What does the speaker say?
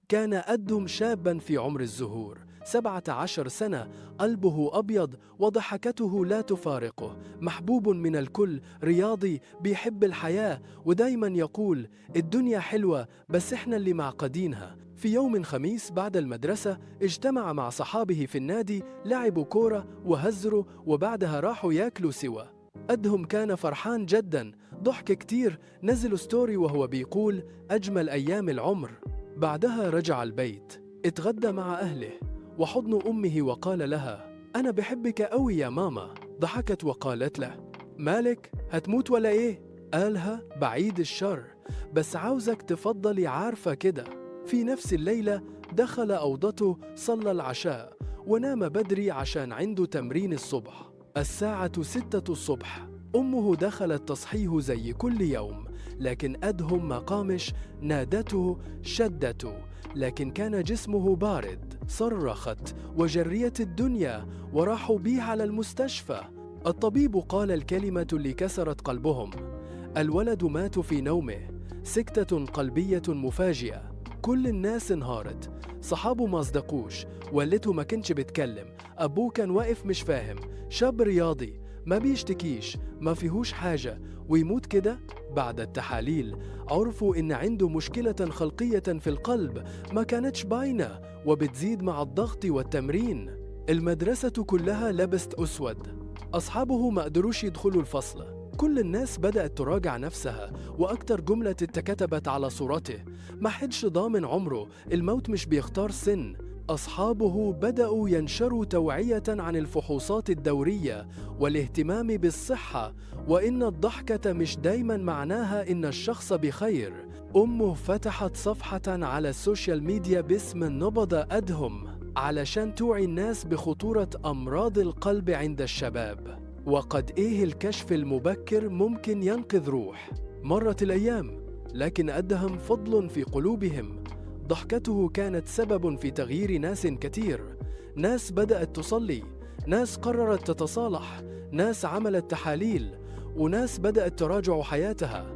كان أدهم شابا في عمر الزهور 17 سنة، قلبه أبيض وضحكته لا تفارقه، محبوب من الكل، رياضي بيحب الحياة ودايما يقول الدنيا حلوة بس إحنا اللي معقدينها. في يوم خميس بعد المدرسة اجتمع مع صحابه في النادي، لعبوا كورة وهزروا وبعدها راحوا ياكلوا سوا. أدهم كان فرحان جدا، ضحك كتير، نزل ستوري وهو بيقول أجمل أيام العمر. بعدها رجع البيت، اتغدى مع أهله وحضن أمه وقال لها أنا بحبك أوي يا ماما. ضحكت وقالت له مالك هتموت ولا إيه؟ قالها بعيد الشر، بس عاوزك تفضلي عارفة كده. في نفس الليلة دخل أوضته، صلى العشاء ونام بدري عشان عنده تمرين الصبح الساعة 6 الصبح. أمه دخلت تصحيه زي كل يوم، لكن أدهم ما قامش، نادته شدته، لكن كان جسمه بارد. صرخت وجريت الدنيا وراحوا بيه على المستشفى. الطبيب قال الكلمة اللي كسرت قلبهم، الولد مات في نومه، سكتة قلبية مفاجئة. كل الناس انهارت، صحابه ما صدقوش، والدته ما كانش بيتكلم، أبوه كان واقف مش فاهم، شاب رياضي ما بيشتكيش، ما فيهوش حاجة ويموت كده؟ بعد التحاليل عرفوا إن عنده مشكلة خلقية في القلب ما كانتش باينة وبتزيد مع الضغط والتمرين. المدرسة كلها لبست أسود، أصحابه ما قدروش يدخلوا الفصل، كل الناس بدأت تراجع نفسها، وأكتر جملة اتكتبت على صورته ما حدش ضامن عمره، الموت مش بيختار سن. أصحابه بدأوا ينشروا توعية عن الفحوصات الدورية والاهتمام بالصحة، وإن الضحكة مش دايما معناها إن الشخص بخير. أمه فتحت صفحة على السوشيال ميديا باسم نبض أدهم علشان توعي الناس بخطورة أمراض القلب عند الشباب، وقد إيه الكشف المبكر ممكن ينقذ روح. مرت الأيام لكن أدهم فضل في قلوبهم، ضحكته كانت سبب في تغيير ناس كتير، ناس بدأت تصلي، ناس قررت تتصالح، ناس عملت تحاليل، وناس بدأت تراجع حياتها.